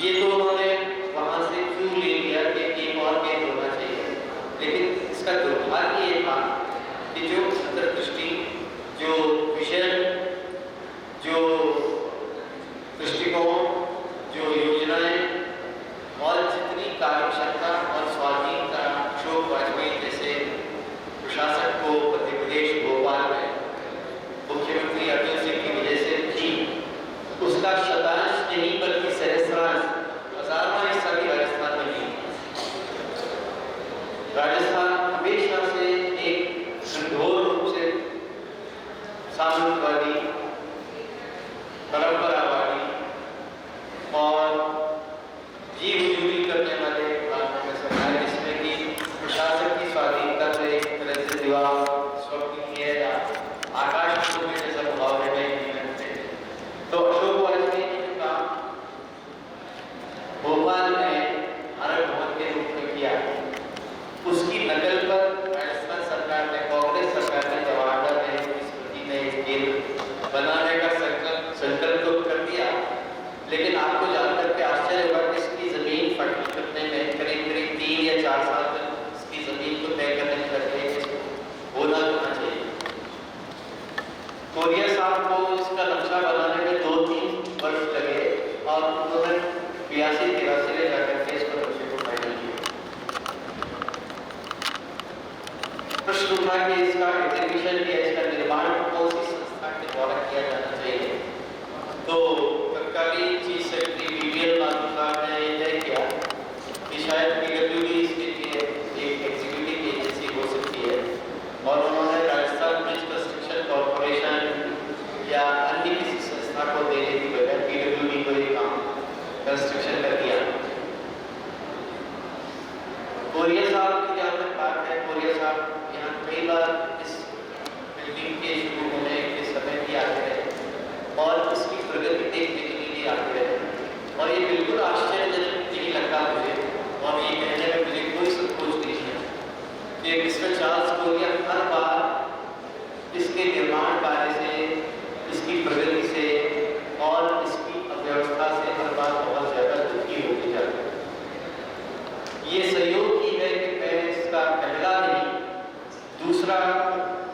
ये तो उन्होंने वहां से क्यों ले लिया कि एक और गेंद होना चाहिए, लेकिन इसका दुर्भाग्य ये था कि जो अंतर्दृष्टि, जो विजन, जो दृष्टिकोण, जो योजनाएं और जितनी कार्यक्षमता और स्वाधीनता अशोक वाजपेयी जैसे प्रशासक को मध्य प्रदेश भोपाल में मुख्यमंत्री अर्जुन सिंह की वजह से थी, उसका शतांश नहीं बल्कि सहस्रांश, हजारवां हिस्सा भी राजस्थान में नहीं। राजस्थान हमेशा से एक संघोर रूप से सामंतवादी, परंपरावादी और जी हुजूरी करने वाले राज्यों में सरकार, जिसमें कि प्रशासन की स्वाधीनता से एक तरह से दीवार स्वप्न है या आकाश में जैसा भाव है। तो अशोक वाजपेयी ने काम भोपाल में भारत भवन के रूप में किया, उसकी नकल पर राजस्थान सरकार ने, कांग्रेस सरकार ने जवाहरलाल नेहरू की स्मृति में एक केंद्र बनाने का संकल्प तो कर दिया, लेकिन आपको जानकर के आश्चर्य होगा कि इसकी जमीन फटल करने में करीब करीब 3 या 4 साल तक इसकी जमीन को तय करने में लगे कि होना चाहिए। कोरिया साहब को इसका नक्शा बनाने में 2-3 वर्ष लगे और उन्होंने 82-83 में जाकर के इसको नक्शे को फाइनल किया। प्रश्न उठा कि इसका एग्जीक्यूशन या इसका निर्माण कौन सी संस्था के द्वारा किया जाना चाहिए, तो तत्कालीन चीफ सेक्रेटरी बीवीएल माथुर साहब ने यह तय किया कि शायद पीडब्ल्यूडी इसके लिए एक एग्जीक्यूटिव एजेंसी हो सकती है, और उन्होंने राजस्थान ब्रिज कंस्ट्रक्शन कॉर्पोरेशन या अन्य किसी संस्था को देने की बजाय पीडब्ल्यूडी को ये काम कंस्ट्रक्शन कर दिया। कोरिया साहब की जहाँ तक बात है, कोरिया साहब यहाँ कई बार इस बिल्डिंग के शुरू होने के समय भी आते रहे और इसकी प्रगति देखने के लिए आते रहे, और ये बिल्कुल आश्चर्यजनक नहीं लगता मुझे, और ये कहने में मुझे कोई संकोच नहीं है कि मिस्टर चार्ल्स कोरिया हर बार इसके निर्माण कार्य से, इसकी प्रगति से और इसकी अव्यवस्था से हर बार बहुत ज्यादा दुखी होते जाते हैं। ये सहयोग ही है कि मैं इसका पहला नहीं दूसरा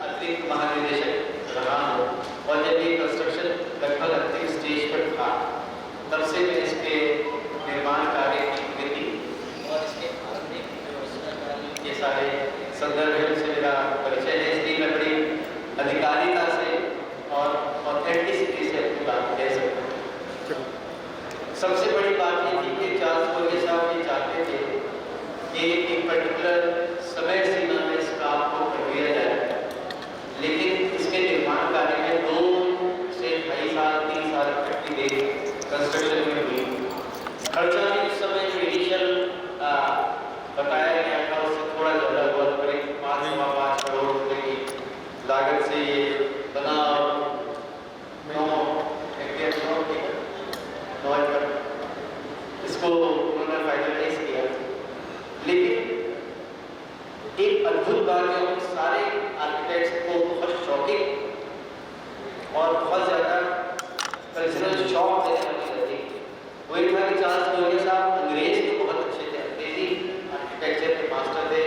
अतिरिक्त महानिदेशक रहा हूँ, और जब ये कंस्ट्रक्शन लगभग अंतिम स्टेज पर था तब से मैं इसके निर्माण कार्य की प्रगति और इसके आधुनिक व्यवस्था कार्य के सारे संदर्भ से मेरा परिचय है, इसलिए मैं बड़ी अधिकारिता से और ऑथेंटिसिटी से अपनी बात कह सकता हूँ। सबसे बड़ी बात ये थी कि चार्ल्स कोरिया साहब ये चाहते थे कि एक पर्टिकुलर समय सीमा में इस काम को कर दिया जाए, लेकिन इसके निर्माण कार्य में 2 से 2.5 साल 3 साल तक की देरी कंस्ट्रक्शन में हुई। खर्चा भी उस समय जो इनिशियल बताया गया था उससे थोड़ा ज़्यादा हुआ, करीब 5.5 करोड़ रुपए की लागत से ये बना, 9 एकड़ इसको उन्होंने फाइनलाइज किया। लेकिन एक अद्भुत बात जो हम सारे आर्किटेक्ट्स को बहुत शॉकिंग और बहुत ज़्यादा कल्चरल शॉक देने वाली लगी, वो ये था कि चार्ल्स कोरिया साहब अंग्रेज तो बहुत अच्छे थे, अंग्रेजी आर्किटेक्चर के मास्टर थे,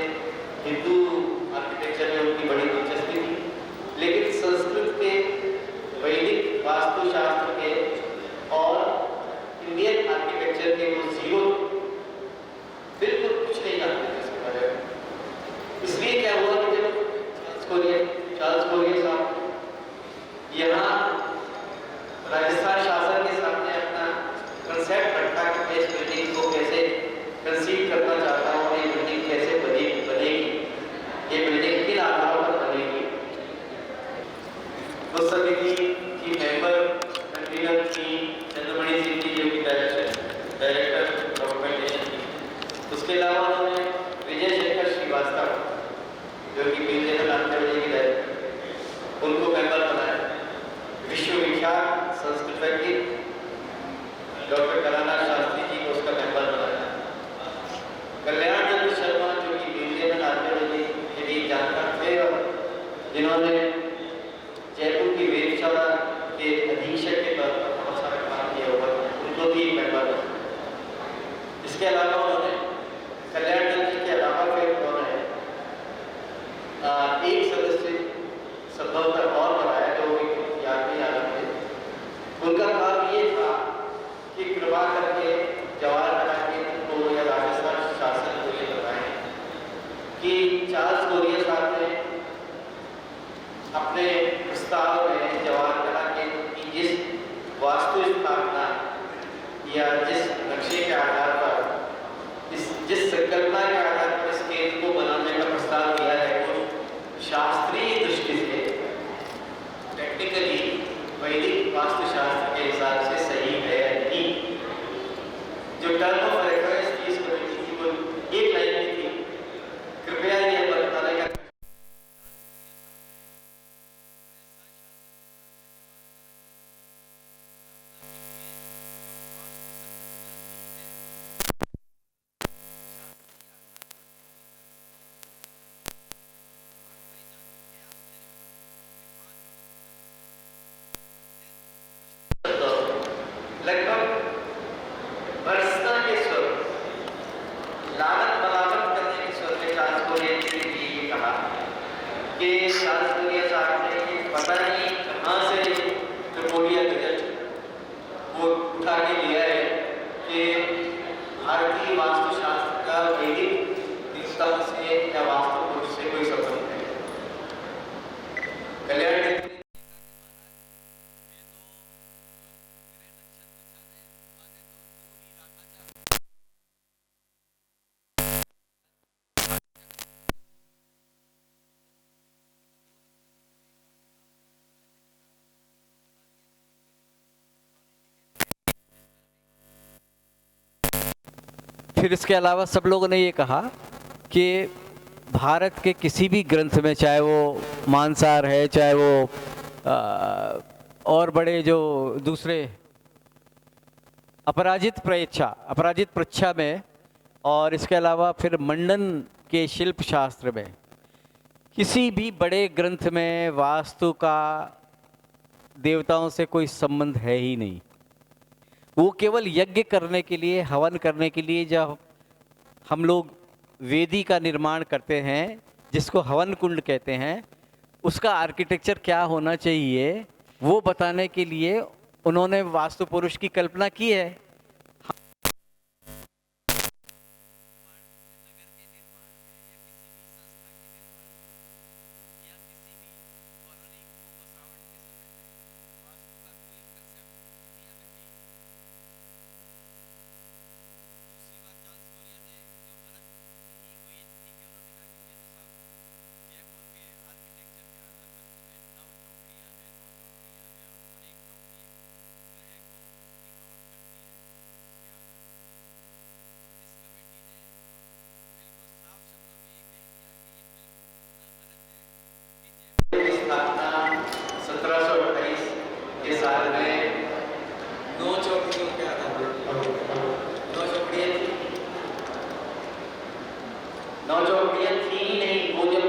हिंदू आर्किटेक्चर में उनकी बड़ी दिलचस्पी थी, लेकिन संस्कृत के, वैदिक वास्तुशास्त्र के और इंडियन आर्किटेक्चर के वो जीरो, बिल्कुल कुछ नहीं जानते थे इसके बारे में। इसलिए क्या हुआ कि जब चार्ल्स कोरिया साहब यहाँ राजस्थान शासन के सामने अपना कंसेप्ट रखा कि मैं इस बिल्डिंग को कैसे कंसीव करना चाहता हूँ, ये बिल्डिंग कैसे बनेगी, ये बिल्डिंग किन आधारों पर बनेगी, उस समिति की मेंबर कन्वीनर थी चंद्रमणि सिंह जी, जो कि डायरेक्टर डॉक्यूमेंटेशन थी। उसके अलावा उन्होंने विजय शेखर श्रीवास्तव, जो कि म्यूजियम आर्कियोलॉजी के डायरेक्टर, उनको मेंबर बनाया। विश्वविख्यात संस्कृतज्ञ डॉक्टर कलानाथ शास्त्री जी को उसका मेंबर बनाया। कल्याण चंद्र शर्मा, जो कि म्यूजियम आर्कियोलॉजी के लिए जानकार थे और जिन्होंने जयपुर की वेधशाला के अधीक्षक के तौर पर बहुत सारा काम किया हुआ, उनको भी मेंबर बनाया। इसके अलावा उन्होंने कल्याण दल के अलावा फिर उन्होंने एक सदस्य संभवतः और बनाया जो याद नहीं आ रहे थे। उनका काम ये था कि कृपा करके जवाहर कला केंद्र को या राजस्थान शासन को ये बताएं कि चार्ल्स कोरिया साहब ने अपने प्रस्ताव में जवाहर कला केंद्र की जिस वास्तु स्थापना या जिस नक्शे के आधार पर जिस संकल्पना के आधार पर इस केंद्र को बनाने का प्रस्ताव दिया है वो शास्त्रीय दृष्टि से टेक्निकली वैदिक वास्तुशास्त्र के हिसाब से सही है या नहीं। जो टर्म ऑफ रेफरेंस थी इस कमेटी की वो एक लाइन की थी, कृपया यह बताने का लगभग बरसता के स्वर लानत मलामत करने के स्वर में चार्ल्स कोरिया ने ये कहा कि चार्ल्स कोरिया साहब ने ये पता नहीं कहाँ से त्रिकोणीय गजट वो उठा के लिया है कि भारतीय वास्तुशास्त्र का वैदिक दिशाओं से या वास्तु पुरुष से कोई संबंध है। कल्याण फिर इसके अलावा सब लोगों ने ये कहा कि भारत के किसी भी ग्रंथ में, चाहे वो मानसार है, चाहे वो और बड़े जो दूसरे अपराजित प्रच्छा में, और इसके अलावा फिर मंडन के शिल्प शास्त्र में, किसी भी बड़े ग्रंथ में वास्तु का देवताओं से कोई संबंध है ही नहीं। वो केवल यज्ञ करने के लिए, हवन करने के लिए जब हम लोग वेदी का निर्माण करते हैं, जिसको हवन कुंड कहते हैं, उसका आर्किटेक्चर क्या होना चाहिए वो बताने के लिए उन्होंने वास्तु पुरुष की कल्पना की है। स्थापना 1728 के साल में 9 चौकड़ियों के आधार पर 9 चौकड़ियाँ थी। 9 चौकड़ियाँ थी ही नहीं, वो जब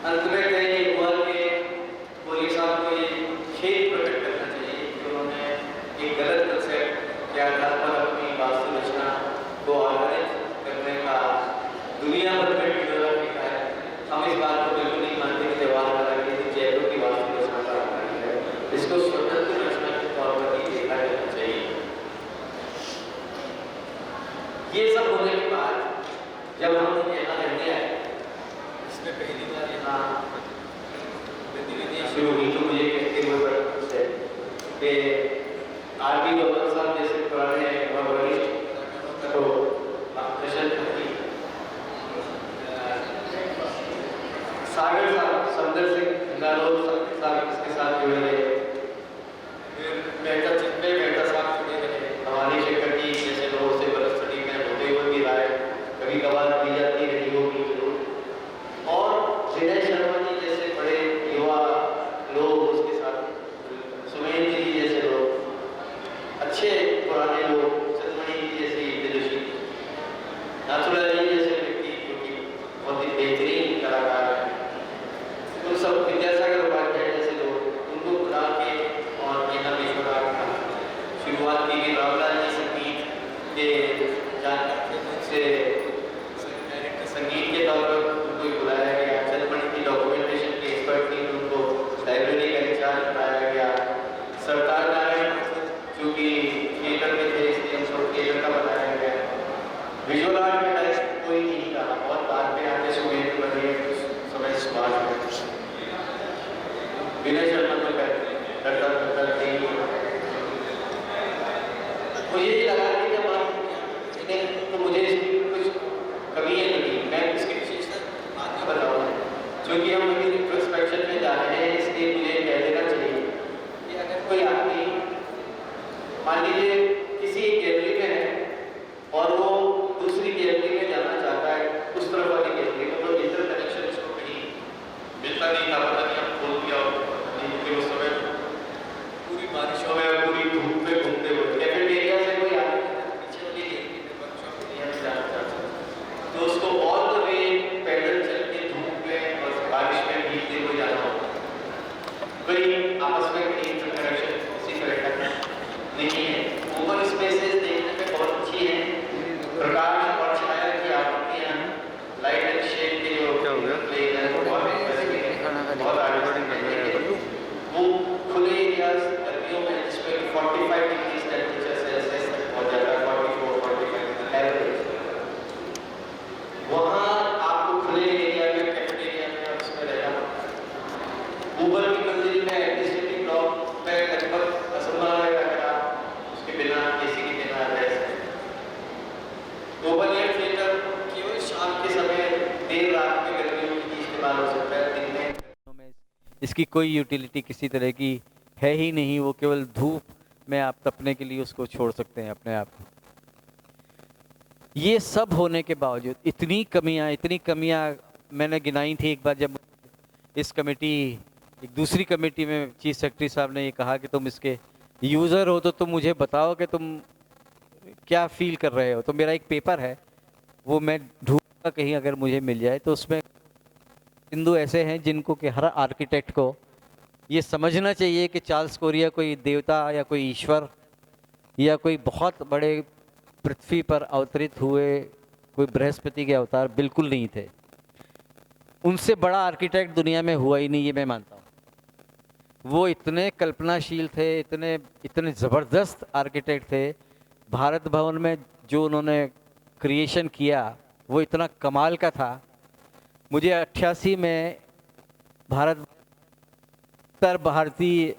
अंत में कहीं ये हुआ कि बोरिया साहब को ये खेद प्रकट करना चाहिए कि उन्होंने एक गलत कंसेप्ट के आधार पर अपनी वास्तु रचना को ऑर्गेनाइज करने का दुनिया भर में ढिंढोरा पीटा है। हम इस बात को बिल्कुल नहीं मानते कि जवाहरलाल नेहरू जयपुर की वास्तु रचना का आधार है, इसको स्वतंत्र रचना के तौर पर ही देखा जाना चाहिए। ये सब होने के बाद जब हम यहाँ रहने आए, इसमें पहली बार यहाँ गतिविधियाँ शुरू हुई तो मुझे कहते हुए बड़ा खुश है कि आरबी गौतम साहब जैसे पुराने और वरिष्ठ तो मार्गदर्शन करती सागर साहब, समदर सिंह गालोद साहब इसके साथ जुड़े रहे, फिर मेहता साहब जुड़े रहे, हमारी शेखर जी जैसे लोगों से बरस स्टडी में होते हुए भी राय कभी कभार दी जाती रही होगी जरूर, और विनय शर्मा जी जैसे बड़े युवा लोग उसके साथ, सुमेन जी जैसे लोग, अच्छे पुराने लोग, सतमणि जी जैसे विदुषी, नाथुला जी जैसे व्यक्ति जो कि बहुत ही बेहतरीन कलाकार हैं, उन सब विद्यासागर उपाध्याय जैसे लोग, उनको बुला के और यहाँ विश्वनाथ का शुरुआत की गई। रामलाल जी संगीत के जानकार से संगीत के तौर पर उनको बुलाया गया। सतमणि की डॉक्यूमेंटेशन के एक्सपर्ट थी, उनको लाइब्रेरी का इंचार्ज बनाया गया। सरदार नारायण जो कि थिएटर में थे इसलिए उनको थिएटर का बनाया गया। विजुअल आर्ट में डायरेक्ट कोई नहीं था, बहुत बाद में आके सुमेर बने, समय सुभाष विनय शर्मा को करता थे। मुझे ये लगा कि जब आप तो मुझे इसकी कुछ कमियाँ लगी, मैं इसकी विशेषता बाद में बताऊँगा, क्योंकि हम अभी इंट्रोस्पेक्शन में जा रहे हैं, इसलिए मुझे कह देना चाहिए कि अगर कोई आदमी मान लीजिए किसी गैलरी में है और वो दूसरी गैलरी में जाना चाहता है, उस तरफ वाली गैलरी में, तो इंटर कनेक्शन उसको कहीं मिलता नहीं था, पता नहीं हम खोल दिया क्योंकि उस समय पूरी बारिशों में पूरी धूप में घूमते हुए कैफेटेरिया से कोई आदमी पीछे वाली गैलरी में वर्कशॉप एरिया में जाना चाहता है तो उसको ऑल द वे पैदल चल के धूप में और बारिश में भीगते हुए जाना होता है। कोई आपस में कहीं इंटरकनेक्शन किसी तरह का नहीं है। ओपन स्पेसेस देखने में बहुत अच्छी हैं, प्रकाश और छाया की आकृतियाँ, लाइट एंड शेड के जो प्लेन है वो बहुत वो खुले एरियाज गर्मियों में जिसमें 45 डिग्री टेम्परेचर सेल्सियस तक पहुंच जाता है, 44-45 एवरेज, वहाँ आपको खुले एरिया में कैफेटेरिया में उसमें रहना। ऊपर की मंजिल में एडमिनिस्ट्रेटिव ब्लॉक में लगभग असंभव है अगर आप उसके बिना एसी के बिना रह सकते। ओपन एयर थिएटर केवल शाम के समय देर रात में गर्मियों में इस्तेमाल हो सकता है, दिन में इसकी कोई यूटिलिटी किसी तरह की है ही नहीं, वो केवल धूप में आप तपने के लिए उसको छोड़ सकते हैं अपने आप को। ये सब होने के बावजूद इतनी कमियां मैंने गिनाई थी एक बार जब इस कमेटी, एक दूसरी कमेटी में चीफ सेक्रेटरी साहब ने ये कहा कि तुम इसके यूज़र हो तो तुम मुझे बताओ कि तुम क्या फील कर रहे हो। तो मेरा एक पेपर है, वो मैं ढूंढूंगा कहीं अगर मुझे मिल जाए, तो उसमें बिंदु ऐसे हैं जिनको कि हर आर्किटेक्ट को ये समझना चाहिए कि चार्ल्स कोरिया कोई देवता या कोई ईश्वर या कोई बहुत बड़े पृथ्वी पर अवतरित हुए कोई बृहस्पति के अवतार बिल्कुल नहीं थे। उनसे बड़ा आर्किटेक्ट दुनिया में हुआ ही नहीं, ये मैं मानता हूँ। वो इतने कल्पनाशील थे, इतने ज़बरदस्त आर्किटेक्ट थे। भारत भवन में जो उन्होंने क्रिएशन किया वो इतना कमाल का था। मुझे 88 में उत्तर भारतीय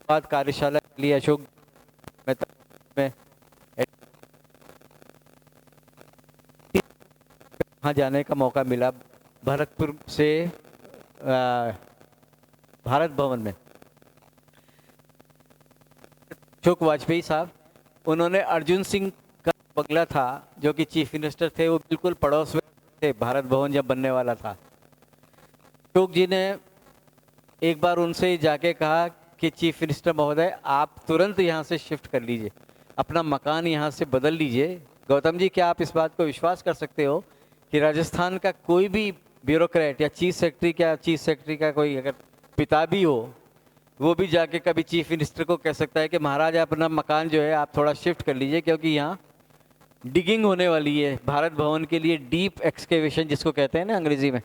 कार्यशाला के लिए अशोक में वहाँ जाने का मौका मिला, भरतपुर से भारत भवन में। अशोक वाजपेयी साहब, उन्होंने अर्जुन सिंह का बंगला था जो कि चीफ मिनिस्टर थे, वो बिल्कुल पड़ोस में थे भारत भवन जब बनने वाला था। अशोक जी ने एक बार उनसे जाके कहा कि चीफ मिनिस्टर महोदय आप तुरंत यहाँ से शिफ्ट कर लीजिए, अपना मकान यहाँ से बदल लीजिए। गौतम जी, क्या आप इस बात को विश्वास कर सकते हो कि राजस्थान का कोई भी ब्यूरोक्रेट या चीफ सेक्रेटरी का कोई अगर पिता भी हो, वो भी जाके कभी चीफ मिनिस्टर को कह सकता है कि महाराज अपना मकान जो है आप थोड़ा शिफ्ट कर लीजिए, क्योंकि यहाँ डिगिंग होने वाली है भारत भवन के लिए, डीप एक्सकेवेशन जिसको कहते हैं ना अंग्रेजी में,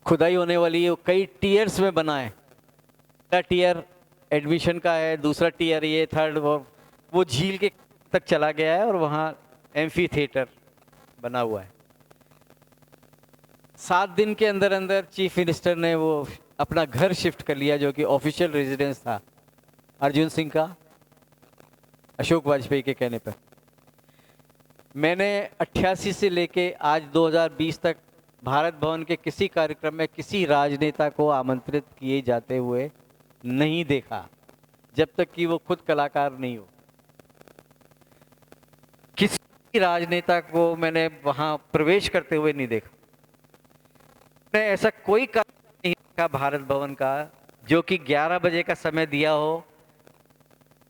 खुदाई होने वाली है। वो कई टीयर्स में बना है, पहला टीयर एडमिशन का है, दूसरा टीयर ये, थर्ड वो झील के तक चला गया है और वहाँ एम्फी थिएटर बना हुआ है। 7 दिन के अंदर अंदर चीफ मिनिस्टर ने वो अपना घर शिफ्ट कर लिया, जो कि ऑफिशियल रेजिडेंस था अर्जुन सिंह का, अशोक वाजपेयी के कहने पर। मैंने 88 से लेके आज 2020 तक भारत भवन के किसी कार्यक्रम में किसी राजनेता को आमंत्रित किए जाते हुए नहीं देखा, जब तक कि वो खुद कलाकार नहीं हो। किसी राजनेता को मैंने वहां प्रवेश करते हुए नहीं देखा। मैंने ऐसा कोई कार्य नहीं देखा भारत भवन का जो कि 11 बजे का समय दिया हो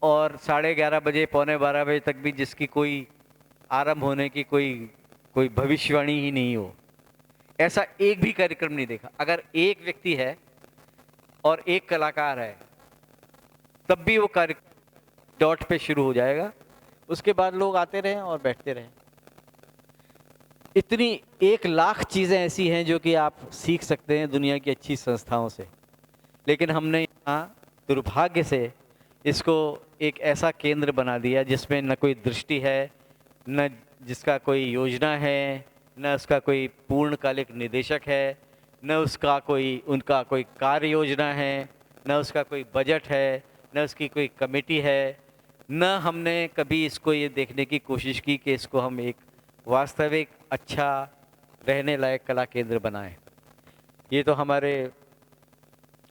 और 11:30 बजे, 11:45 बजे तक भी जिसकी कोई आरंभ होने की कोई भविष्यवाणी ही नहीं हो। ऐसा एक भी कार्यक्रम नहीं देखा। अगर एक व्यक्ति है और एक कलाकार है तब भी वो कार्यक्रम डॉट पे शुरू हो जाएगा, उसके बाद लोग आते रहें और बैठते रहें। इतनी 1 लाख चीज़ें ऐसी हैं जो कि आप सीख सकते हैं दुनिया की अच्छी संस्थाओं से, लेकिन हमने यहाँ दुर्भाग्य से इसको एक ऐसा केंद्र बना दिया जिसमें न कोई दृष्टि है, न जिसका कोई योजना है, न उसका कोई पूर्णकालिक निदेशक है, न उनका कोई कार्य योजना है, न उसका कोई बजट है, न उसकी कोई कमेटी है, न हमने कभी इसको ये देखने की कोशिश की कि इसको हम एक वास्तविक अच्छा रहने लायक कला केंद्र बनाएं। ये तो हमारे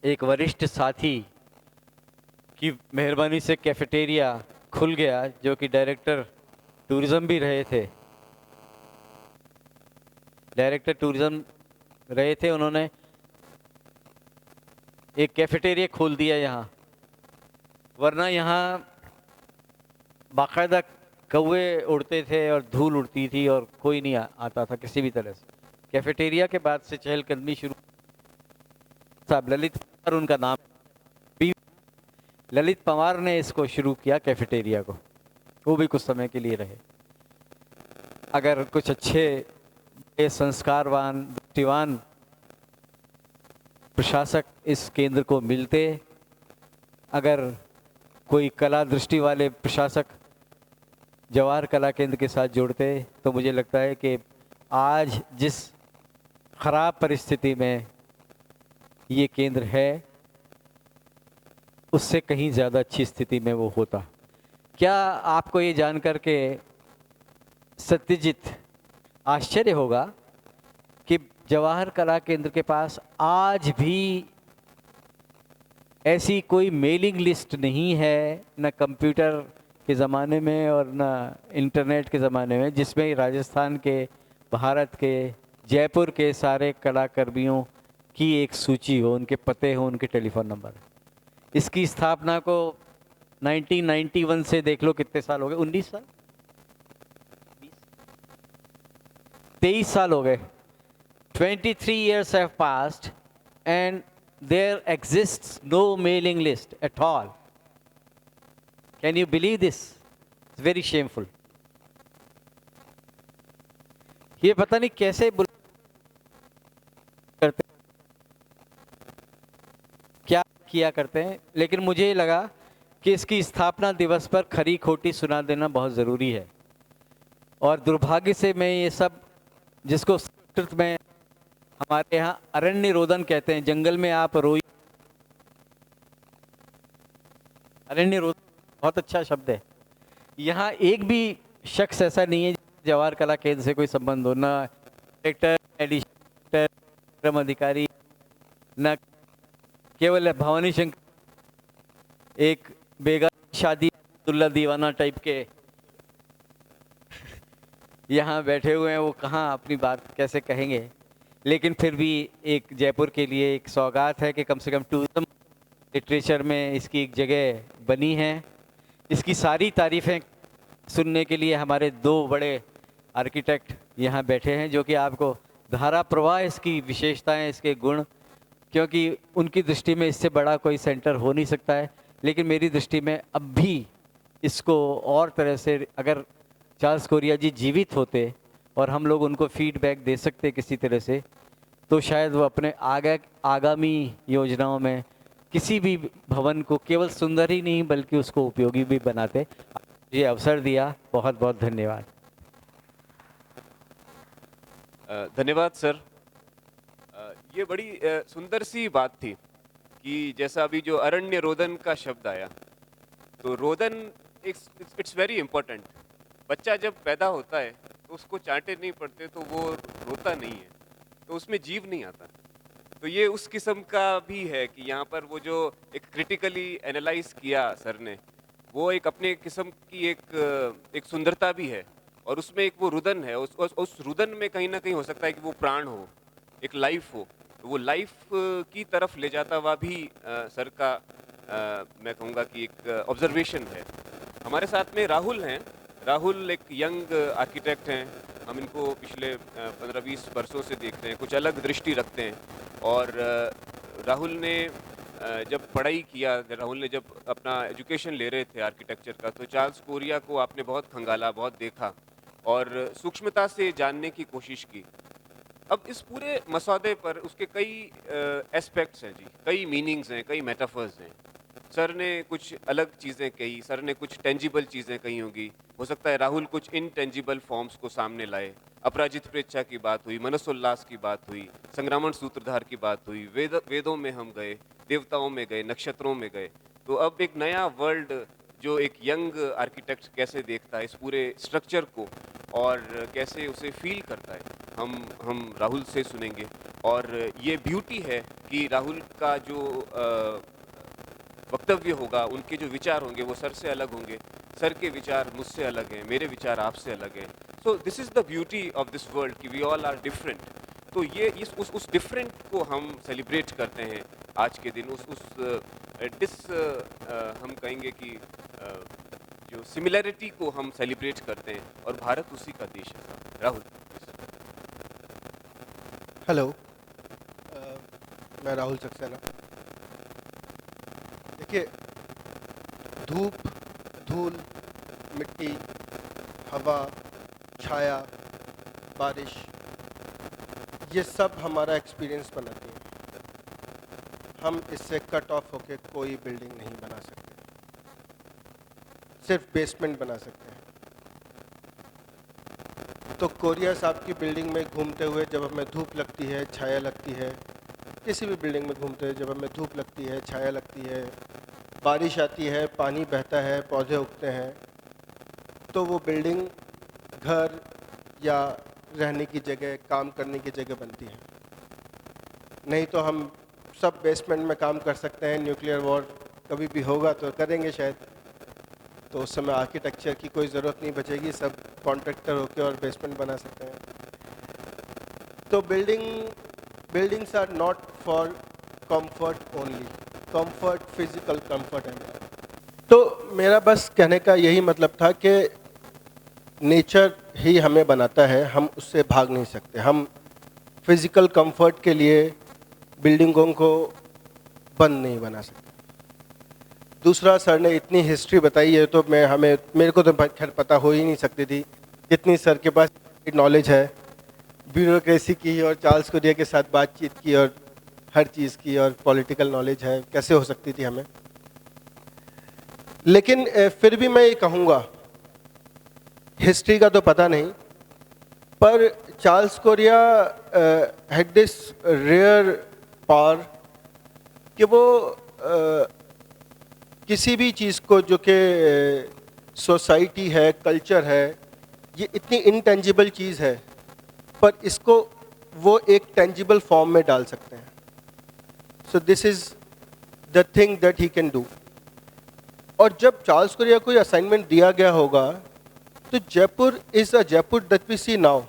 एक वरिष्ठ साथी की मेहरबानी से कैफेटेरिया खुल गया, जो कि डायरेक्टर टूरिज़्म भी रहे थे, उन्होंने एक कैफेटेरिया खोल दिया यहाँ। वरना यहाँ बाकायदा कौवे उड़ते थे और धूल उड़ती थी और कोई नहीं आता था किसी भी तरह से। कैफेटेरिया के बाद से चहलकदमी शुरू। साहब ललित पंवार उनका नाम, ललित पंवार ने इसको शुरू किया कैफेटेरिया को, वो भी कुछ समय के लिए रहे। अगर कुछ अच्छे संस्कारवान दृष्टिवान प्रशासक इस केंद्र को मिलते, अगर कोई कला दृष्टि वाले प्रशासक जवाहर कला केंद्र के साथ जुड़ते, तो मुझे लगता है कि आज जिस खराब परिस्थिति में ये केंद्र है उससे कहीं ज़्यादा अच्छी स्थिति में वो होता। क्या आपको ये जानकर के सत्यजित आश्चर्य होगा कि जवाहर कला केंद्र के पास आज भी ऐसी कोई मेलिंग लिस्ट नहीं है, न कंप्यूटर के ज़माने में और न इंटरनेट के ज़माने में, जिसमें राजस्थान के, भारत के, जयपुर के सारे कलाकर्मियों की एक सूची हो, उनके पते हो, उनके टेलीफोन नंबर। इसकी स्थापना को 1991 से देख लो कितने साल हो गए, 19 साल, 23 साल हो गए। 23 years have passed and there exists no mailing list at all. Can you believe this? It's very shameful. ये पता नहीं कैसे करते, क्या किया करते हैं, लेकिन मुझे लगा कि इसकी स्थापना दिवस पर खरी खोटी सुना देना बहुत ज़रूरी है। और दुर्भाग्य से मैं ये सब, जिसको संस्कृत में हमारे यहाँ अरण्य रोदन कहते हैं, जंगल में आप रोई, अरण्य रोदन बहुत अच्छा शब्द है। यहाँ एक भी शख्स ऐसा नहीं है जवाहर कला केंद्र से कोई संबंध हो, ना डायरेक्टर, एडिटर, अधिकारी, न केवल भवानी शंकर, एक बेगा शादी दुल्ला दीवाना टाइप के यहाँ बैठे हुए हैं, वो कहाँ अपनी बात कैसे कहेंगे। लेकिन फिर भी एक जयपुर के लिए एक सौगात है कि कम से कम टूरिज्म लिटरेचर में इसकी एक जगह बनी है। इसकी सारी तारीफ़ें सुनने के लिए हमारे 2 बड़े आर्किटेक्ट यहाँ बैठे हैं, जो कि आपको धारा प्रवाह इसकी विशेषताएं, इसके गुण, क्योंकि उनकी दृष्टि में इससे बड़ा कोई सेंटर हो नहीं सकता है, लेकिन मेरी दृष्टि में अब भी इसको और तरह से, अगर चार्ल्स कोरिया जी जीवित होते और हम लोग उनको फीडबैक दे सकते किसी तरह से, तो शायद वो अपने आगामी योजनाओं में किसी भी भवन को केवल सुंदर ही नहीं बल्कि उसको उपयोगी भी बनाते। ये अवसर दिया, बहुत बहुत धन्यवाद। धन्यवाद सर। ये बड़ी सुंदर सी बात थी कि जैसा अभी जो अरण्य रोदन का शब्द आया, तो रोदन इट्स वेरी इम्पोर्टेंट। बच्चा जब पैदा होता है तो उसको चांटे नहीं पड़ते तो वो रोता नहीं है, तो उसमें जीव नहीं आता। तो ये उस किस्म का भी है कि यहाँ पर वो जो एक क्रिटिकली एनालाइज किया सर ने, वो एक अपने किस्म की एक सुंदरता भी है, और उसमें एक वो रुदन है। उस रुदन में कहीं ना कहीं हो सकता है कि वो प्राण हो, एक लाइफ हो, तो वो लाइफ की तरफ ले जाता हुआ भी सर का मैं कहूँगा कि एक ऑब्जर्वेशन है। हमारे साथ में राहुल हैं। राहुल एक यंग आर्किटेक्ट हैं। हम इनको पिछले 15-20 वर्षों से देखते हैं, कुछ अलग दृष्टि रखते हैं। और राहुल ने जब पढ़ाई किया, राहुल ने जब अपना एजुकेशन ले रहे थे आर्किटेक्चर का, तो चार्ल्स कोरिया को आपने बहुत खंगाला, बहुत देखा और सूक्ष्मता से जानने की कोशिश की। अब इस पूरे मसौदे पर उसके कई एस्पेक्ट्स हैं जी, कई मीनिंग्स हैं, कई मेटाफर्स हैं। सर ने कुछ अलग चीज़ें कही, सर ने कुछ टेंजिबल चीज़ें कही होंगी, हो सकता है राहुल कुछ इनटेंजिबल फॉर्म्स को सामने लाए। अपराजित प्रेच्छा की बात हुई, मनसोल्लास की बात हुई, संग्रामण सूत्रधार की बात हुई, वेदों में हम गए, देवताओं में गए, नक्षत्रों में गए। तो अब एक नया वर्ल्ड जो एक यंग आर्किटेक्ट कैसे देखता है इस पूरे स्ट्रक्चर को और कैसे उसे फील करता है, हम राहुल से सुनेंगे। और ये ब्यूटी है कि राहुल का जो वक्तव्य होगा, उनके जो विचार होंगे वो सर से अलग होंगे, सर के विचार मुझसे अलग हैं, मेरे विचार आपसे अलग हैं। So this is the beauty of this world कि वी ऑल आर डिफरेंट। तो ये उस डिफरेंट को हम सेलिब्रेट करते हैं आज के दिन। हम कहेंगे कि जो सिमिलैरिटी को हम सेलिब्रेट करते हैं, और भारत उसी का देश है। राहुल। हेलो, मैं राहुल सक्सेना। देखिए, धूप, धूल, मिट्टी, हवा, छाया, बारिश, ये सब हमारा एक्सपीरियंस बनाती है। हम इससे कट ऑफ होके कोई बिल्डिंग नहीं बना सकते, सिर्फ बेसमेंट बना सकते हैं। तो कोरिया साहब की बिल्डिंग में घूमते हुए जब हमें धूप लगती है, छाया लगती है, किसी भी बिल्डिंग में घूमते हुए जब हमें धूप लगती है, छाया लगती है, बारिश आती है, पानी बहता है, पौधे उगते हैं, तो वो बिल्डिंग घर या रहने की जगह, काम करने की जगह बनती है। नहीं तो हम सब बेसमेंट में काम कर सकते हैं। न्यूक्लियर वॉर कभी भी होगा तो करेंगे शायद, तो उस समय आर्किटेक्चर की कोई ज़रूरत नहीं बचेगी, सब कॉन्ट्रैक्टर होके और बेसमेंट बना सकते हैं। तो buildings are not for comfort only, comfort, physical comfort है। तो मेरा बस कहने का यही मतलब था कि नेचर ही हमें बनाता है, हम उससे भाग नहीं सकते। हम फिजिकल कंफर्ट के लिए बिल्डिंगों को बंद नहीं बना सकते। दूसरा, सर ने इतनी हिस्ट्री बताई है, तो मेरे को तो खैर पता हो ही नहीं सकती थी, इतनी सर के पास नॉलेज है ब्यूरोक्रेसी की और चार्ल्स कोरिया के साथ बातचीत की और हर चीज़ की, और पॉलिटिकल नॉलेज है, कैसे हो सकती थी हमें। लेकिन फिर भी मैं ये कहूँगा, हिस्ट्री का तो पता नहीं, पर Charles Correa had this rare power कि वो किसी भी चीज़ को जो कि सोसाइटी है, कल्चर है, ये इतनी इनटेंजिबल चीज़ है, पर इसको वो एक टेंजिबल फॉर्म में डाल सकते हैं। So this is the thing that he can do. और जब चार्ल्स कोरिया को असाइनमेंट दिया गया होगा, तो Jaipur is a Jaipur that we see now.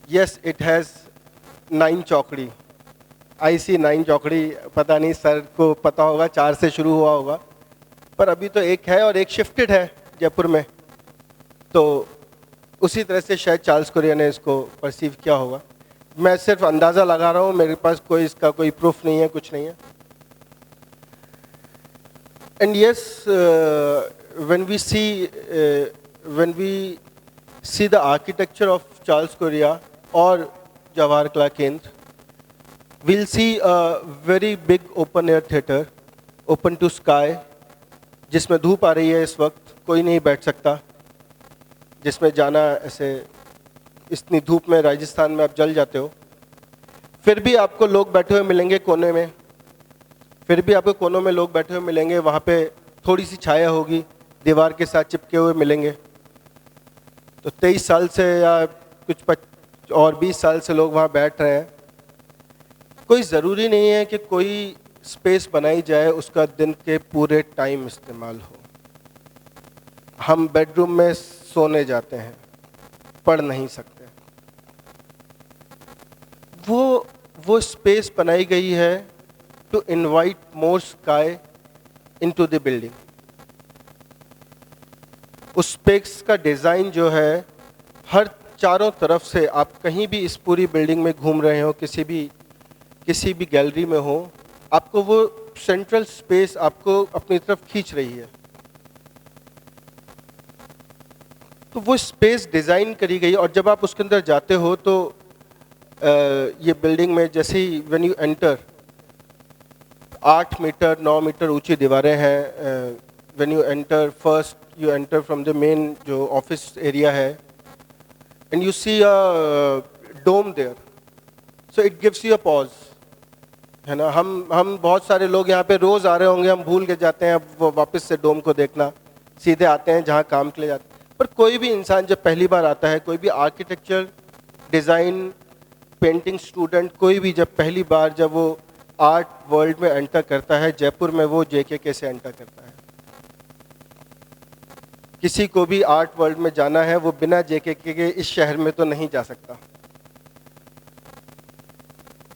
Yes, it has 9 चौकड़ी। आई सी 9 चौकड़ी, पता नहीं सर को पता होगा, 4 से शुरू हुआ होगा, पर अभी तो एक है और एक शिफ्टेड है जयपुर में। तो उसी तरह से शायद चार्ल्स कोरिया ने इसको परसीव किया होगा। मैं सिर्फ अंदाज़ा लगा रहा हूँ, मेरे पास कोई इसका कोई प्रूफ नहीं है, कुछ नहीं है। And yes, when we see the architecture of Charles Correa or Jawahar Kala Kendra, we'll see a very big open air theater, open to sky, जिसमें धूप आ रही है इस वक्त, कोई नहीं बैठ सकता, जिसमें जाना ऐसे, इतनी धूप में राजस्थान में आप जल जाते हो, फिर भी आपको लोग बैठे हुए मिलेंगे कोने में, फिर भी आपको कोनों में लोग बैठे हुए मिलेंगे, वहाँ पे थोड़ी सी छाया होगी, दीवार के साथ चिपके हुए मिलेंगे। तो 23 साल से या कुछ और 20 साल से लोग वहाँ बैठ रहे हैं। कोई ज़रूरी नहीं है कि कोई स्पेस बनाई जाए उसका दिन के पूरे टाइम इस्तेमाल हो। हम बेडरूम में सोने जाते हैं, पढ़ नहीं सकते। वो स्पेस बनाई गई है to invite more sky into the building. उस स्पेस का डिज़ाइन जो है, हर चारों तरफ से आप कहीं भी इस पूरी बिल्डिंग में घूम रहे हो, किसी भी गैलरी में हो, आपको वो सेंट्रल स्पेस आपको अपनी तरफ खींच रही है। तो वो स्पेस डिज़ाइन करी गई, और जब आप उसके अंदर जाते हो तो ये बिल्डिंग में जैसे ही when you enter, 8 metre 9 metre ऊंची दीवारें हैं। When you enter, first you enter from the main जो ऑफिस एरिया है, and you see a dome there, so it gives you a pause, है ना। हम बहुत सारे लोग यहाँ पे रोज़ आ रहे होंगे, हम भूल के जाते हैं अब वो वापस से डोम को देखना, सीधे आते हैं जहाँ काम के लिए जाते हैं। पर कोई भी इंसान जब पहली बार आता है, कोई भी आर्किटेक्चर, डिज़ाइन, पेंटिंग स्टूडेंट, कोई भी जब पहली बार जब वो आर्ट वर्ल्ड में एंटर करता है, जयपुर में वो JKK से एंटर करता है। किसी को भी आर्ट वर्ल्ड में जाना है, वो बिना JKK के इस शहर में तो नहीं जा सकता।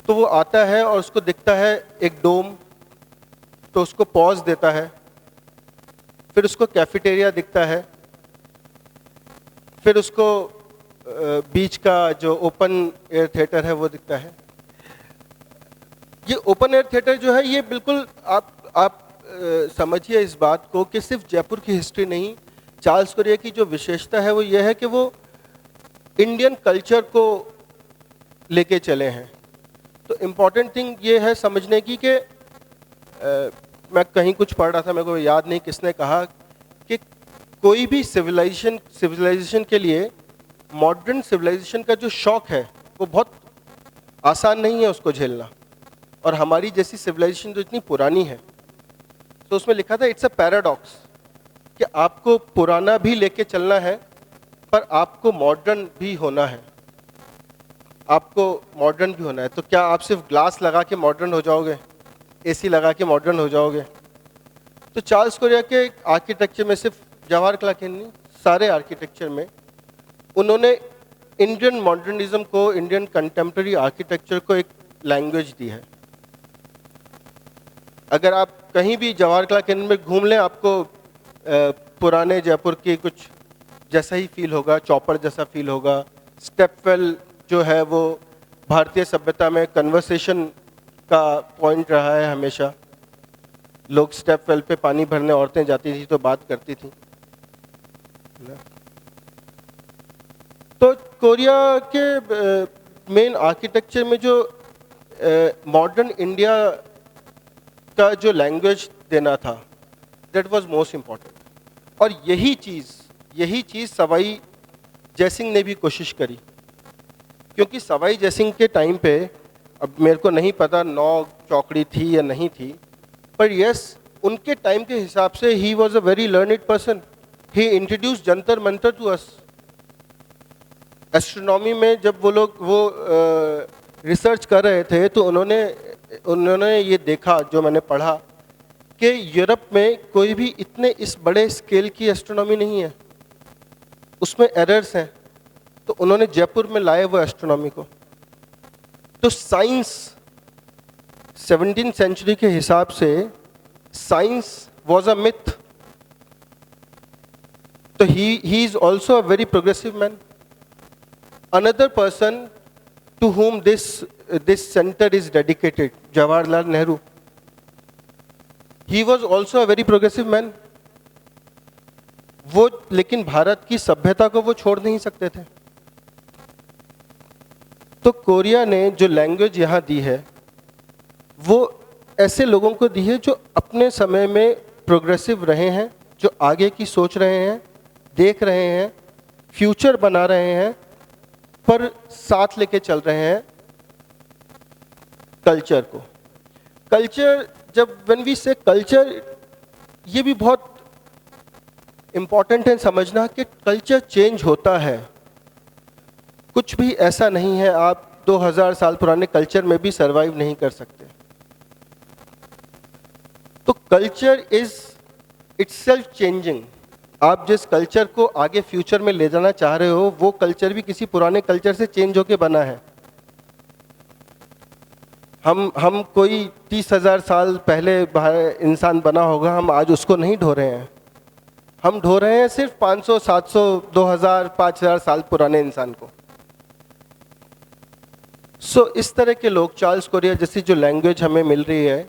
तो वो आता है और उसको दिखता है एक डोम, तो उसको पॉज देता है। फिर उसको कैफेटेरिया दिखता है, फिर उसको बीच का जो ओपन एयर थिएटर है वो दिखता है। ये ओपन एयर थिएटर जो है, ये बिल्कुल आप समझिए इस बात को कि सिर्फ जयपुर की हिस्ट्री नहीं, चार्ल्स कोरिया की जो विशेषता है वो ये है कि वो इंडियन कल्चर को लेके चले हैं। तो इम्पॉर्टेंट थिंग ये है समझने की कि मैं कहीं कुछ पढ़ रहा था, मेरे को याद नहीं किसने कहा कि कोई भी सिविलाइजेशन के लिए, मॉडर्न सिविलाइजेशन का जो शौक है वो बहुत आसान नहीं है उसको झेलना। और हमारी जैसी सिविलाइजेशन जो इतनी पुरानी है, तो उसमें लिखा था इट्स अ पैराडॉक्स, कि आपको पुराना भी लेके चलना है पर आपको मॉडर्न भी होना है, आपको मॉडर्न भी होना है। तो क्या आप सिर्फ ग्लास लगा के मॉडर्न हो जाओगे, AC लगा के मॉडर्न हो जाओगे? तो चार्ल्स कोरिया के आर्किटेक्चर में, सिर्फ जवाहर कला केंद्र नहीं, सारे आर्किटेक्चर में उन्होंने इंडियन मॉडर्निज्म को, इंडियन कंटेम्प्रेरी आर्किटेक्चर को एक लैंग्वेज दी है। अगर आप कहीं भी जवाहर कला केंद्र में घूम लें, आपको पुराने जयपुर की कुछ जैसा ही फील होगा, चौपर जैसा फील होगा। स्टेपवेल जो है वो भारतीय सभ्यता में कन्वर्सेशन का पॉइंट रहा है हमेशा। लोग स्टेपवेल पे पानी भरने औरतें जाती थी तो बात करती थी। तो कोरिया के मेन आर्किटेक्चर में जो मॉडर्न इंडिया का जो लैंग्वेज देना था, दैट वाज मोस्ट इम्पॉर्टेंट। और यही चीज़ सवाई जयसिंह ने भी कोशिश करी, क्योंकि सवाई जयसिंह के टाइम पे, अब मेरे को नहीं पता 9 चौकड़ी थी या नहीं थी, पर यस, उनके टाइम के हिसाब से he was a very learned person. He introduce Jantar Mantar to us. Astronomy में जब वो लोग रिसर्च कर रहे थे, तो उन्होंने ये देखा, जो मैंने पढ़ा, कि यूरोप में कोई भी इस बड़े स्केल की एस्ट्रोनॉमी नहीं है, उसमें एरर्स हैं। तो उन्होंने जयपुर में लाए वो एस्ट्रोनॉमी को। तो साइंस 17th सेंचुरी के हिसाब से साइंस वॉज अ मिथ। तो he is also a very progressive man. another person to whom this center is dedicated, Jawaharlal Nehru. He was also a very progressive man. वो लेकिन भारत की सभ्यता को वो छोड़ नहीं सकते थे. तो कोरिया ने जो लैंग्वेज यहाँ दी है वो ऐसे लोगों को दी है जो अपने समय में प्रोग्रेसिव रहे हैं, जो आगे की सोच रहे हैं, देख रहे हैं, फ्यूचर बना रहे हैं, पर साथ लेके चल रहे हैं कल्चर को. कल्चर, जब व्हेन वी से कल्चर, ये भी बहुत इम्पॉर्टेंट है समझना कि कल्चर चेंज होता है. कुछ भी ऐसा नहीं है, आप 2000 साल पुराने कल्चर में भी सरवाइव नहीं कर सकते. तो कल्चर इज इटसेल्फ चेंजिंग. आप जिस कल्चर को आगे फ्यूचर में ले जाना चाह रहे हो वो कल्चर भी किसी पुराने कल्चर से चेंज होके बना है. हम कोई 30,000 साल पहले इंसान बना होगा, हम आज उसको नहीं ढो रहे हैं. हम ढो रहे हैं सिर्फ 500, 700, 2000, 5000 साल पुराने इंसान को. इस तरह के लोग, चार्ल्स कोरिया जैसी जो लैंग्वेज हमें मिल रही है,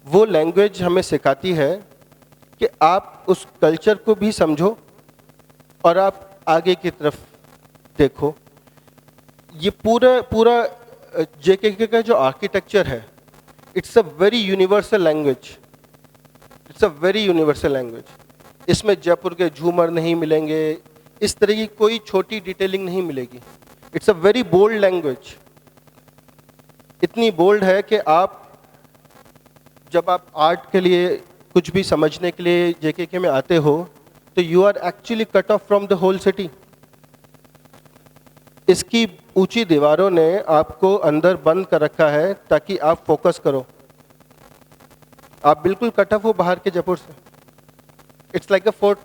वो लैंग्वेज हमें सिखाती है कि आप उस कल्चर को भी समझो और आप आगे की तरफ देखो. ये पूरा जेकेके का जो आर्किटेक्चर है, it's a very universal language. It's a very universal language. इसमें जयपुर के झूमर नहीं मिलेंगे, इस तरह की कोई छोटी डिटेलिंग नहीं मिलेगी. It's a very bold language. इतनी बोल्ड है कि जब आप आर्ट के लिए कुछ भी समझने के लिए जेकेके में आते हो तो you are actually cut off from the whole city. इसकी ऊंची दीवारों ने आपको अंदर बंद कर रखा है ताकि आप फोकस करो. आप बिल्कुल कट ऑफ हो बाहर के जयपुर से. It's like a fort.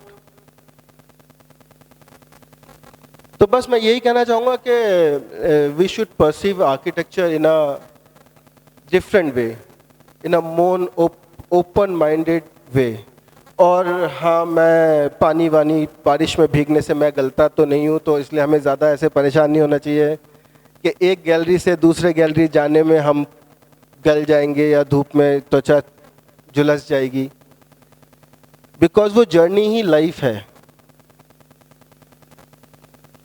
तो बस मैं यही कहना चाहूँगा कि we should perceive architecture in a different way, in a more open minded way. और हाँ, मैं पानी वानी बारिश में भीगने से मैं गलता तो नहीं हूँ, तो इसलिए हमें ज़्यादा ऐसे परेशान नहीं होना चाहिए कि एक गैलरी से दूसरे गैलरी जाने में हम गल जाएंगे या धूप में त्वचा झुलस जाएगी. बिकॉज वो जर्नी ही लाइफ है.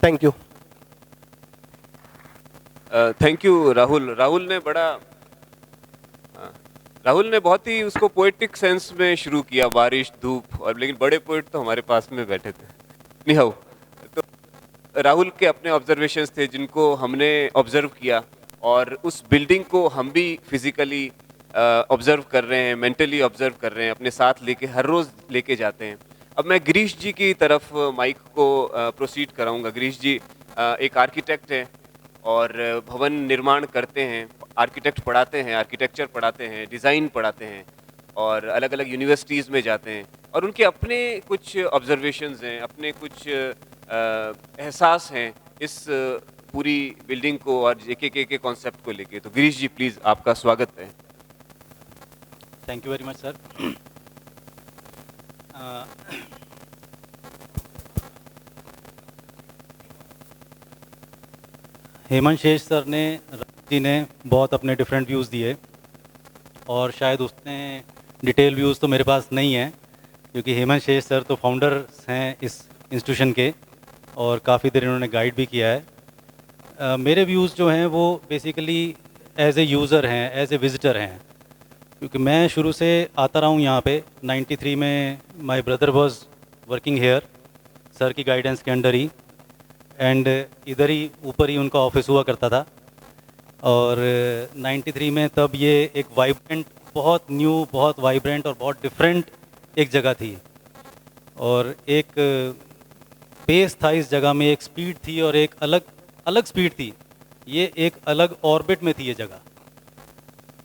Thank you. Thank you Rahul. Rahul ने बहुत ही उसको पोएटिक सेंस में शुरू किया, बारिश, धूप, और लेकिन बड़े पोएट तो हमारे पास में बैठे थे. निहाउ. तो राहुल के अपने ऑब्जर्वेशंस थे जिनको हमने ऑब्जर्व किया, और उस बिल्डिंग को हम भी फिजिकली ऑब्जर्व कर रहे हैं, मेंटली ऑब्जर्व कर रहे हैं, अपने साथ लेके हर रोज़ लेके जाते हैं. अब मैं गिरीश जी की तरफ माइक को प्रोसीड कराऊंगा. गिरीश जी एक आर्किटेक्ट हैं और भवन निर्माण करते हैं, आर्किटेक्ट पढ़ाते हैं, आर्किटेक्चर पढ़ाते हैं, डिज़ाइन पढ़ाते हैं, और अलग अलग यूनिवर्सिटीज़ में जाते हैं, और उनके अपने कुछ ऑब्जर्वेशंस हैं, अपने कुछ एहसास हैं इस पूरी बिल्डिंग को और जेकेके के कॉन्सेप्ट को लेके. तो गिरीश जी प्लीज़, आपका स्वागत है. Thank you very much sir. Hemant शेष सर ने, जी ने बहुत अपने डिफरेंट व्यूज़ दिए, और शायद उसने डिटेल व्यूज़ तो मेरे पास नहीं है, क्योंकि हेमंत शेष सर तो फाउंडर्स हैं इस इंस्टीट्यूशन के और काफ़ी देर इन्होंने गाइड भी किया है. मेरे व्यूज़ जो हैं वो बेसिकली एज ए यूज़र हैं, एज ए विज़िटर हैं, क्योंकि मैं शुरू से आता रहा हूँ यहाँ पे. 93 में my brother was working here, sir की गाइडेंस के अंडर ही, एंड इधर ही ऊपर ही उनका ऑफिस हुआ करता था. और 93 में तब ये एक वाइब्रेंट, बहुत न्यू, बहुत वाइब्रेंट और बहुत डिफरेंट एक जगह थी, और एक पेस था इस जगह में, एक स्पीड थी और एक अलग स्पीड थी. ये एक अलग ऑर्बिट में थी ये जगह.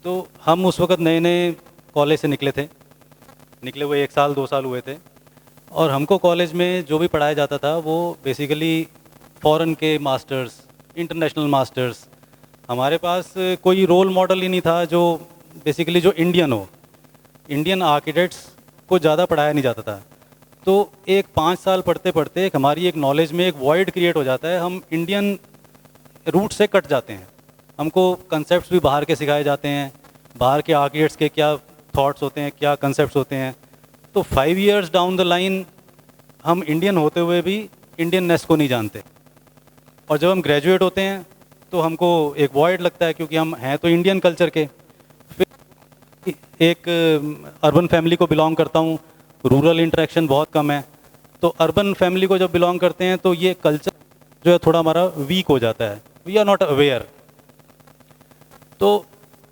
तो हम उस वक़्त नए नए कॉलेज से निकले हुए 1 साल 2 साल हुए थे, और हमको कॉलेज में जो भी पढ़ाया जाता था वो बेसिकली फॉरेन के मास्टर्स, इंटरनेशनल मास्टर्स. हमारे पास कोई रोल मॉडल ही नहीं था जो बेसिकली जो इंडियन हो. इंडियन आर्किटेक्ट्स को ज़्यादा पढ़ाया नहीं जाता था. तो एक 5 साल पढ़ते पढ़ते हमारी एक नॉलेज में एक वॉइड क्रिएट हो जाता है. हम इंडियन रूट से कट जाते हैं। हमको कंसेप्ट्स भी बाहर के सिखाए जाते हैं, बाहर के आर्किटेक्ट्स के क्या थॉट्स होते हैं, क्या कंसेप्ट्स होते हैं। तो 5 इयर्स डाउन द लाइन हम इंडियन होते हुए भी इंडियननेस को नहीं जानते, और जब हम ग्रेजुएट होते हैं तो हमको एक वॉइड लगता है, क्योंकि हम हैं तो इंडियन कल्चर के। फिर एक अर्बन फैमिली को बिलोंग करता हूँ, रूरल इंटरेक्शन बहुत कम है, तो अर्बन फैमिली को जब बिलोंग करते हैं तो ये कल्चर जो है थोड़ा हमारा वीक हो जाता है, वी आर नॉट अवेयर। तो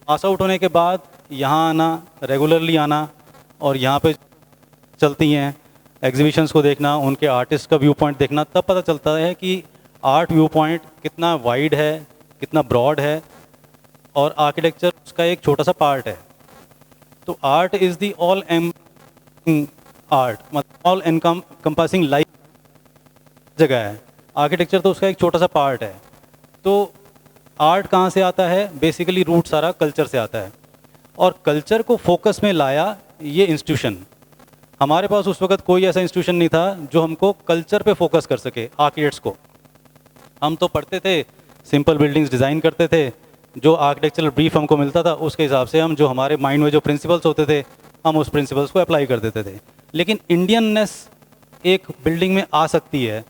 पास आउट होने के बाद यहाँ आना, रेगुलरली आना, और यहाँ पे चलती हैं एग्जीबिशंस को देखना, उनके आर्टिस्ट का व्यू पॉइंट देखना, तब पता चलता है कि आर्ट व्यू पॉइंट कितना वाइड है, कितना ब्रॉड है, और आर्किटेक्चर उसका एक छोटा सा पार्ट है। तो art is the all art, मतलब ऑल एनकम्पासिंग लाइफ जगह है, आर्किटेक्चर तो उसका एक छोटा सा पार्ट है। तो आर्ट कहाँ से आता है? बेसिकली रूट सारा कल्चर से आता है, और कल्चर को फोकस में लाया ये इंस्टीट्यूशन। हमारे पास उस वक्त कोई ऐसा इंस्टीट्यूशन नहीं था जो हमको कल्चर पे फोकस कर सके, आर्किटेक्ट्स को। हम तो पढ़ते थे, सिंपल बिल्डिंग्स डिज़ाइन करते थे, जो आर्किटेक्चरल ब्रीफ हमको मिलता था उसके हिसाब से हम, जो हमारे माइंड में जो प्रिंसिपल्स होते थे, हम उस प्रिंसिपल्स को अप्लाई कर देते थे। लेकिन इंडियननेस एक बिल्डिंग में आ सकती है,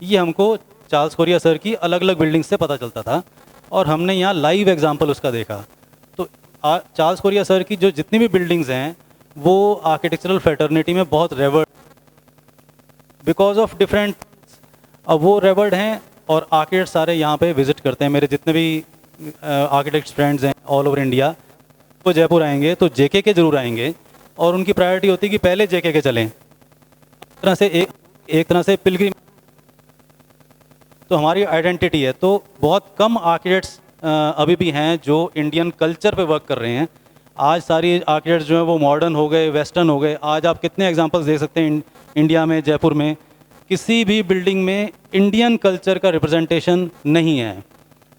ये हमको चार्ल्स कोरिया सर की अलग अलग बिल्डिंग्स से पता चलता था, और हमने यहाँ लाइव एग्जांपल उसका देखा। तो चार्ल्स कोरिया सर की जो जितनी भी बिल्डिंग्स हैं वो आर्किटेक्चरल फ्रेटर्निटी में बहुत रेवर्ड, बिकॉज ऑफ डिफरेंट, अब वो रेवर्ड हैं, और आर्किटेक्ट सारे यहाँ पे विजिट करते हैं। मेरे जितने भी आर्किटेक्ट्स फ्रेंड्स हैं ऑल ओवर इंडिया, वो जयपुर आएंगे तो जेके के ज़रूर आएंगे, और उनकी प्रायोरिटी होती है कि पहले जेके के चलें, एक तरह से एक तरह से पिलग्रिम। तो हमारी आइडेंटिटी है। तो बहुत कम आर्किटेक्ट्स अभी भी हैं जो इंडियन कल्चर पे वर्क कर रहे हैं। आज सारी आर्किटेक्ट्स जो हैं वो मॉडर्न हो गए, वेस्टर्न हो गए। आज आप कितने एग्जांपल्स देख सकते हैं इंडिया में, जयपुर में किसी भी बिल्डिंग में इंडियन कल्चर का रिप्रेजेंटेशन नहीं है।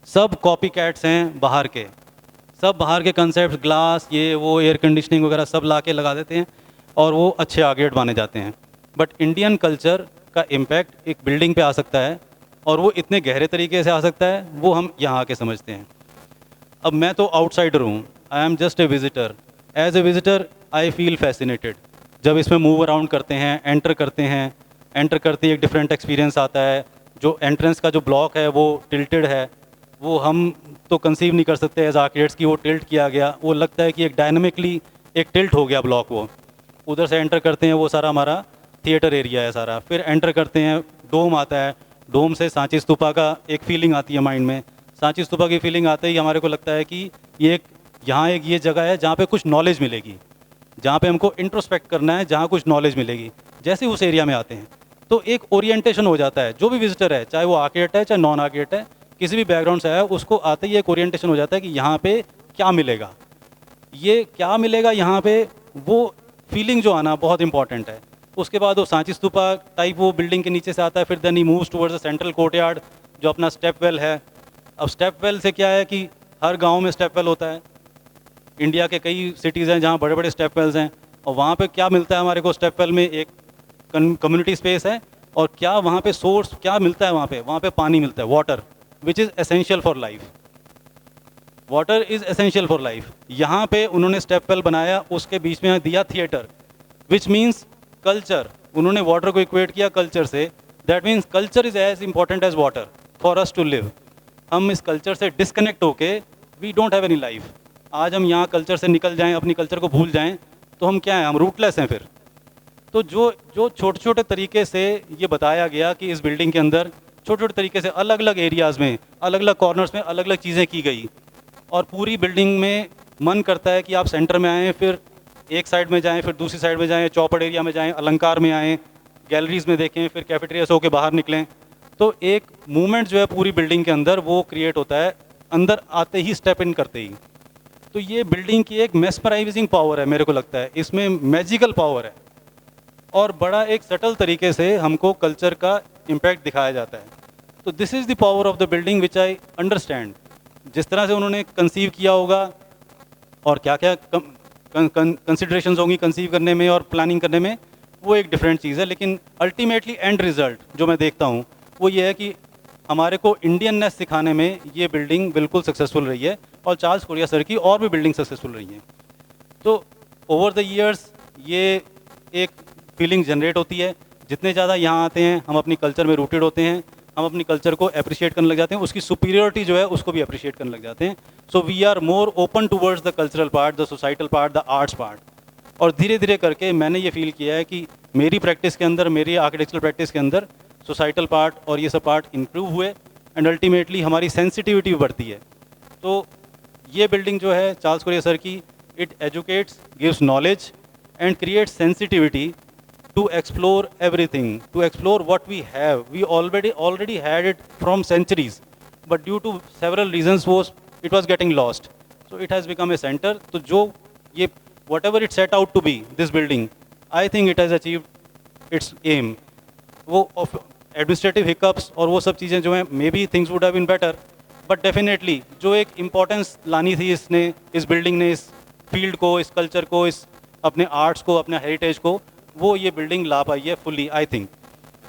सब कॉपी कैट्स हैं बाहर के, सब बाहर के कंसेप्ट, ग्लास, ये वो, एयर कंडीशनिंग वगैरह सब ला के लगा देते हैं, और वो अच्छे आर्किटेक्ट माने जाते हैं। बट इंडियन कल्चर का इम्पैक्ट एक बिल्डिंग पे आ सकता है, और वो इतने गहरे तरीके से आ सकता है, वो हम यहाँ आके समझते हैं। अब मैं तो आउटसाइडर हूँ, I am just a visitor. As a visitor I feel fascinated. जब इसमें मूव अराउंड करते हैं, एंटर करते ही एक डिफरेंट एक्सपीरियंस आता है। जो एंट्रेंस का जो ब्लॉक है वो टिल्टेड है, वो हम तो कंसीव नहीं कर सकते एज आर्किटेक्ट्स की वो टिल्ट किया गया। वो लगता है कि एक डायनामिकली एक टिल्ट हो गया ब्लॉक। वो उधर से एंटर करते हैं, वो सारा हमारा थिएटर एरिया है सारा। फिर एंटर करते हैं, डोम आता है, डोम से सांची स्तूपा का एक फीलिंग आती है माइंड में। सांची स्तूपा की फीलिंग आते ही हमारे को लगता है कि यहाँ एक ये जगह है जहाँ पे कुछ नॉलेज मिलेगी, जहाँ पे हमको इंट्रोस्पेक्ट करना है, जहाँ कुछ नॉलेज मिलेगी। जैसे उस एरिया में आते हैं तो एक ओरिएंटेशन हो जाता है। जो भी विजिटर है, चाहे वो आर्किटेक्ट है चाहे नॉन आर्किटेक्ट है, किसी भी बैकग्राउंड से आया, उसको आते ही एक ओरिएंटेशन हो जाता है कि यहाँ पे क्या मिलेगा, ये क्या मिलेगा यहाँ पे। वो फीलिंग जो आना बहुत इंपॉर्टेंट है। उसके बाद वो सांची स्तूपा टाइप वो बिल्डिंग के नीचे से आता है। फिर then he moves towards the central courtyard जो अपना स्टेप वेल है। अब स्टेप वेल से क्या है कि हर गांव में स्टेप वेल होता है। इंडिया के कई सिटीज़ हैं जहाँ बड़े बड़े स्टेप वेल्स हैं, और वहाँ पे क्या मिलता है हमारे को स्टेप वेल में? एक कम्युनिटी स्पेस है, और क्या वहाँ पे सोर्स क्या मिलता है? वहाँ पे पानी मिलता है, water, which is essential for life. Water is essential for life. यहाँ पे उन्होंने स्टेप वेल बनाया, उसके बीच में दिया थिएटर, विच मीन्स कल्चर। उन्होंने वाटर को इक्वेट किया कल्चर से। That means culture is as important as water for us to live. हम इस कल्चर से डिस्कनेक्ट होके we don't have any life. आज हम यहाँ कल्चर से निकल जाएं, अपनी कल्चर को भूल जाएं, तो हम क्या हैं? हम रूटलेस हैं फिर। तो जो छोटे छोटे तरीके से ये बताया गया कि इस बिल्डिंग के अंदर छोटे छोटे तरीके से अलग अलग एरियाज़ में, अलग अलग कॉर्नर्स में अलग अलग चीज़ें की गई, और पूरी बिल्डिंग में मन करता है कि आप सेंटर में आएँ, फिर एक साइड में जाएँ, फिर दूसरी साइड में जाएँ, चौपड़ एरिया में जाएँ, अलंकार में आएँ, गैलरीज में देखें, फिर कैफेटेरिया से होकर बाहर निकलें। तो एक मूवमेंट जो है पूरी बिल्डिंग के अंदर वो क्रिएट होता है, अंदर आते ही, स्टेप इन करते ही। तो ये बिल्डिंग की एक मेस्मराइजिंग पावर है, मेरे को लगता है इसमें मैजिकल पावर है, और बड़ा एक सटल तरीके से हमको कल्चर का इम्पैक्ट दिखाया जाता है। तो this is the power of the building which I understand. जिस तरह से उन्होंने कंसीव किया होगा और क्या क्या कंसिडरेशंस होंगी कंसीव करने में और प्लानिंग करने में, वो एक डिफरेंट चीज़ है। लेकिन अल्टीमेटली एंड रिज़ल्ट जो मैं देखता हूँ वो ये है कि हमारे को इंडियननेस सिखाने में ये बिल्डिंग बिल्कुल सक्सेसफुल रही है, और चार्ल्स कोरिया सर की और भी बिल्डिंग सक्सेसफुल रही हैं। तो ओवर द ईयर्स ये एक फीलिंग जनरेट होती है, जितने ज़्यादा यहाँ आते हैं हम अपनी कल्चर में रूटेड होते हैं, हम अपनी कल्चर को अप्रिशिएट करने लग जाते हैं, उसकी सुपीरियरिटी जो है उसको भी अप्रिशिएट करने लग जाते हैं। So we are more open towards the cultural part, the societal part, the arts part. और धीरे धीरे करके मैंने ये फील किया है कि मेरी प्रैक्टिस के अंदर, मेरी आर्किटेक्चरल प्रैक्टिस के अंदर सोसाइटल पार्ट और ये सब पार्ट इम्प्रूव हुए, एंड अल्टीमेटली हमारी सेंसिटिविटी भी बढ़ती है। तो ये बिल्डिंग जो है चार्ल्स कोरिया सर की, it educates, gives knowledge and creates sensitivity to explore everything, to explore what we have. We already had it from centuries, but due to several reasons it was getting lost. So it has become a center. तो जो ये whatever it set out to be, this building, I think it has achieved its aim. वो administrative hiccups और वो सब चीज़ें जो हैं, maybe things would have been better, but definitely जो एक importance लानी थी इसने, इस बिल्डिंग ने, इस फील्ड को, इस कल्चर को, इस अपने आर्ट्स को, अपने हेरिटेज को, वो ये बिल्डिंग ला पाई है फुली, आई थिंक,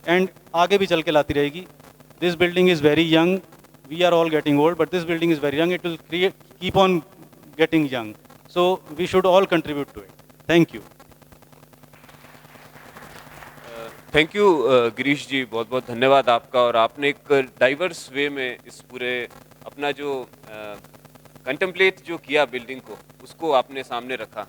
एंड आगे भी चल के लाती रहेगी। This building is very young, we are all getting old, but this building is very young, it will keep on getting young, so we should all contribute to it. Thank you. Thank you Girish ji, बहुत बहुत धन्यवाद आपका। और आपने एक diverse वे में इस पूरे अपना जो कंटेम्पलेट जो किया बिल्डिंग को, उसको आपने सामने रखा।